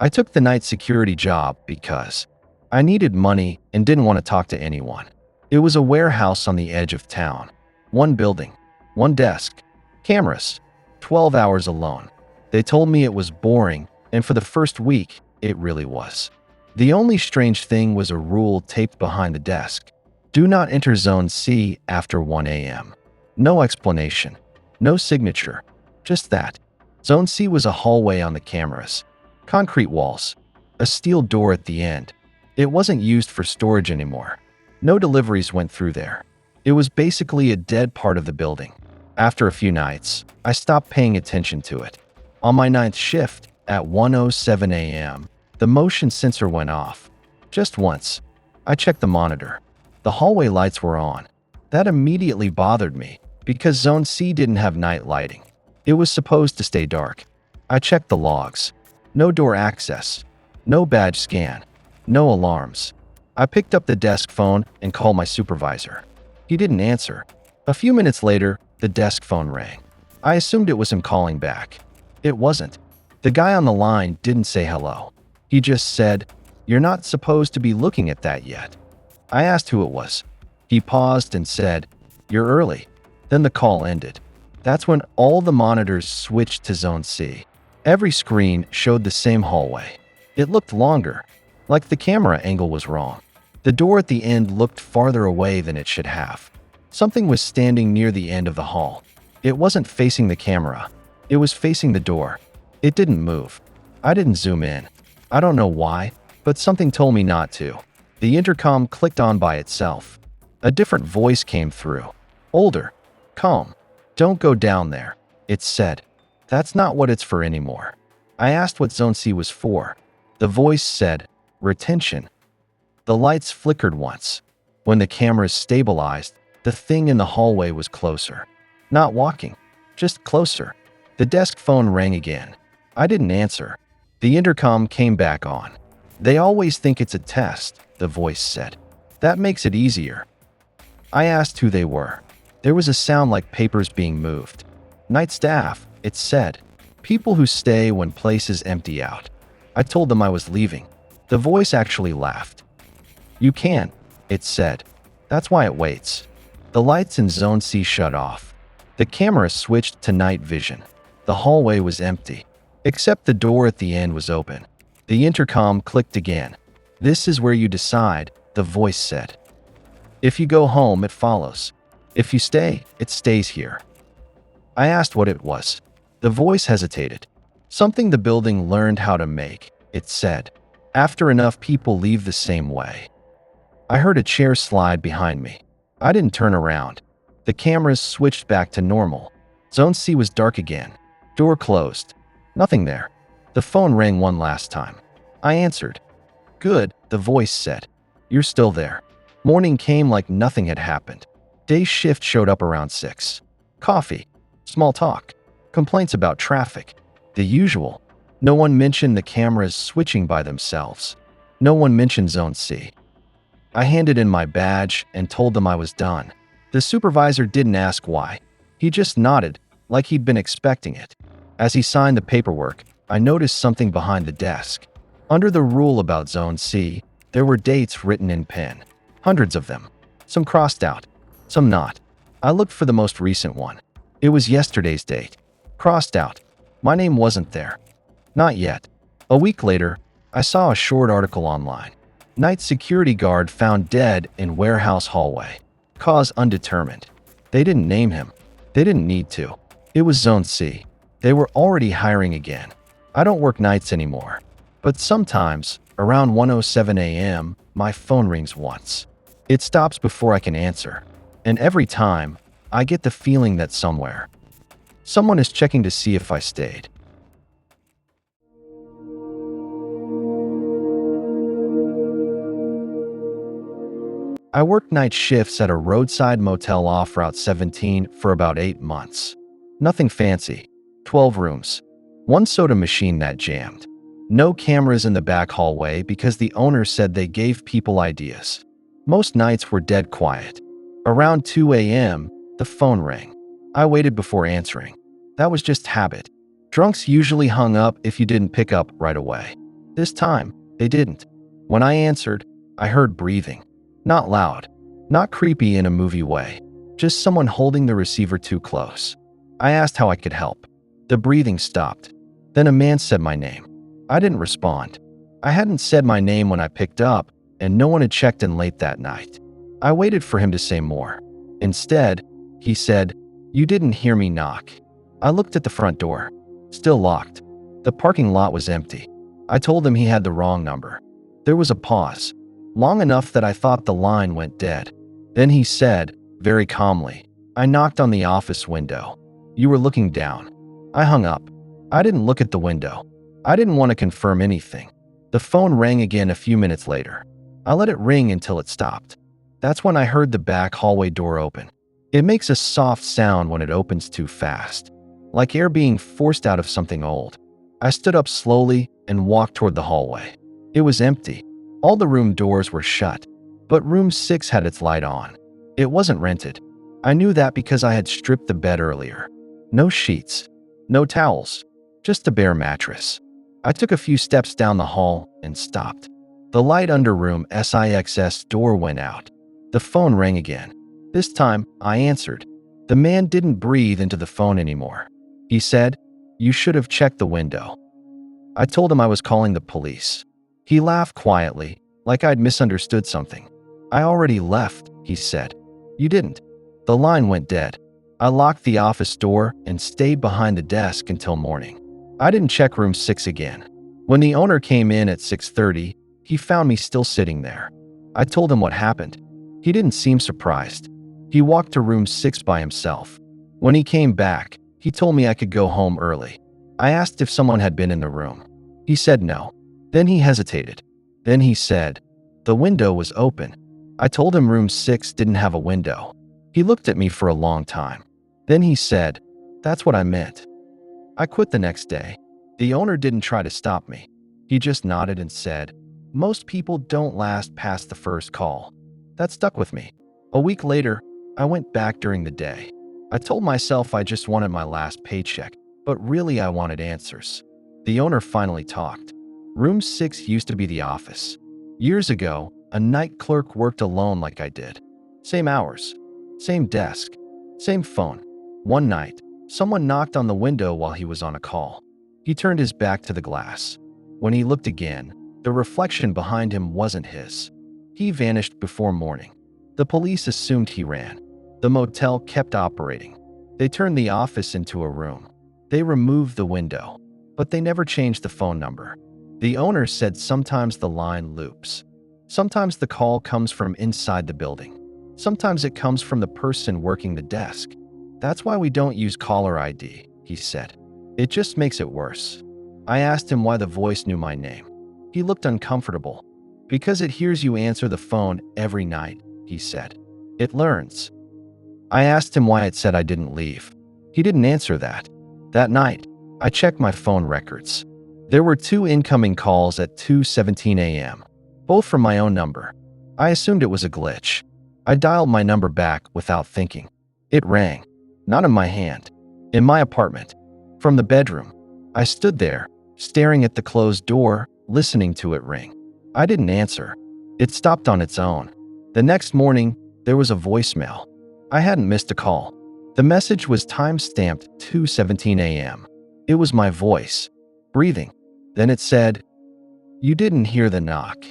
I took the night security job because I needed money and didn't want to talk to anyone. It was a warehouse on the edge of town. One building, one desk, cameras, 12 hours alone. They told me it was boring, and for the first week, it really was. The only strange thing was a rule taped behind the desk. Do not enter Zone C after 1 a.m. No explanation, no signature, just that. Zone C was a hallway on the cameras, concrete walls, a steel door at the end. It wasn't used for storage anymore. No deliveries went through there. It was basically a dead part of the building. After a few nights, I stopped paying attention to it. On my ninth shift, at 1:07 a.m., the motion sensor went off. Just once. I checked the monitor. The hallway lights were on. That immediately bothered me, because Zone C didn't have night lighting. It was supposed to stay dark. I checked the logs. No door access. No badge scan. No alarms. I picked up the desk phone and called my supervisor. He didn't answer. A few minutes later, the desk phone rang. I assumed it was him calling back. It wasn't. The guy on the line didn't say hello. He just said, "You're not supposed to be looking at that yet." I asked who it was. He paused and said, "You're early." Then the call ended. That's when all the monitors switched to Zone C. Every screen showed the same hallway. It looked longer, like the camera angle was wrong. The door at the end looked farther away than it should have. Something was standing near the end of the hall. It wasn't facing the camera. It was facing the door. It didn't move. I didn't zoom in. I don't know why, but something told me not to. The intercom clicked on by itself. A different voice came through. Older. Calm. "Don't go down there," it said. "That's not what it's for anymore." I asked what Zone C was for. The voice said, "Retention." The lights flickered once. When the cameras stabilized, the thing in the hallway was closer. Not walking, just closer. The desk phone rang again. I didn't answer. The intercom came back on. "They always think it's a test," the voice said. "That makes it easier." I asked who they were. There was a sound like papers being moved. "Night staff," it said. "People who stay when places empty out." I told them I was leaving. The voice actually laughed. "You can't," it said. "That's why it waits." The lights in Zone C shut off. The camera switched to night vision. The hallway was empty, except the door at the end was open. The intercom clicked again. "This is where you decide," the voice said. "If you go home, it follows. If you stay, it stays here." I asked what it was. The voice hesitated. "Something the building learned how to make," it said. "After enough people leave the same way." I heard a chair slide behind me. I didn't turn around. The cameras switched back to normal. Zone C was dark again. Door closed. Nothing there. The phone rang one last time. I answered. "Good," the voice said. "You're still there." Morning came like nothing had happened. Day shift showed up around 6. Coffee. Small talk. Complaints about traffic. The usual. No one mentioned the cameras switching by themselves. No one mentioned Zone C. I handed in my badge and told them I was done. The supervisor didn't ask why. He just nodded, like he'd been expecting it. As he signed the paperwork, I noticed something behind the desk. Under the rule about Zone C, there were dates written in pen. Hundreds of them. Some crossed out, some not. I looked for the most recent one. It was yesterday's date. Crossed out. My name wasn't there. Not yet. A week later, I saw a short article online. Night security guard found dead in warehouse hallway. Cause undetermined. They didn't name him. They didn't need to. It was Zone C. They were already hiring again. I don't work nights anymore. But sometimes, around 1:07 a.m., my phone rings once. It stops before I can answer. And every time, I get the feeling that somewhere, someone is checking to see if I stayed. I worked night shifts at a roadside motel off Route 17 for about 8 months. Nothing fancy. 12 rooms. One soda machine that jammed. No cameras in the back hallway because the owner said they gave people ideas. Most nights were dead quiet. Around 2 a.m., the phone rang. I waited before answering. That was just habit. Drunks usually hung up if you didn't pick up right away. This time, they didn't. When I answered, I heard breathing. Not loud, not creepy in a movie way, just someone holding the receiver too close. I asked how I could help. The breathing stopped. Then a man said my name. I didn't respond. I hadn't said my name when I picked up, and no one had checked in late that night. I waited for him to say more. Instead, he said, "You didn't hear me knock." I looked at the front door. Still locked. The parking lot was empty. I told him he had the wrong number. There was a pause, long enough that I thought the line went dead. Then he said, very calmly, "I knocked on the office window. You were looking down." I hung up. I didn't look at the window. I didn't want to confirm anything. The phone rang again a few minutes later. I let it ring until it stopped. That's when I heard the back hallway door open. It makes a soft sound when it opens too fast, like air being forced out of something old. I stood up slowly and walked toward the hallway. It was empty. All the room doors were shut, but room 6 had its light on. It wasn't rented. I knew that because I had stripped the bed earlier. No sheets, no towels, just a bare mattress. I took a few steps down the hall and stopped. The light under room 6's door went out. The phone rang again. This time, I answered. The man didn't breathe into the phone anymore. He said, "You should have checked the window." I told him I was calling the police. He laughed quietly, like I'd misunderstood something. "I already left," he said. "You didn't." The line went dead. I locked the office door and stayed behind the desk until morning. I didn't check room 6 again. When the owner came in at 6:30, he found me still sitting there. I told him what happened. He didn't seem surprised. He walked to room 6 by himself. When he came back, he told me I could go home early. I asked if someone had been in the room. He said no. Then he hesitated. Then he said, "The window was open." I told him room 6 didn't have a window. He looked at me for a long time. Then he said, "That's what I meant." I quit the next day. The owner didn't try to stop me. He just nodded and said, "Most people don't last past the first call." That stuck with me. A week later, I went back during the day. I told myself I just wanted my last paycheck, but really I wanted answers. The owner finally talked. Room 6 used to be the office. Years ago, a night clerk worked alone like I did. Same hours, same desk, same phone. One night, someone knocked on the window while he was on a call. He turned his back to the glass. When he looked again, the reflection behind him wasn't his. He vanished before morning. The police assumed he ran. The motel kept operating. They turned the office into a room. They removed the window, but they never changed the phone number. The owner said sometimes the line loops. Sometimes the call comes from inside the building. Sometimes it comes from the person working the desk. "That's why we don't use caller ID," he said. "It just makes it worse." I asked him why the voice knew my name. He looked uncomfortable. "Because it hears you answer the phone every night," he said. "It learns." I asked him why it said I didn't leave. He didn't answer that. That night, I checked my phone records. There were 2 incoming calls at 2:17 a.m., both from my own number. I assumed it was a glitch. I dialed my number back without thinking. It rang. Not in my hand. In my apartment. From the bedroom. I stood there, staring at the closed door, listening to it ring. I didn't answer. It stopped on its own. The next morning, there was a voicemail. I hadn't missed a call. The message was time-stamped 2:17 a.m. It was my voice, breathing. Then it said, "You didn't hear the knock."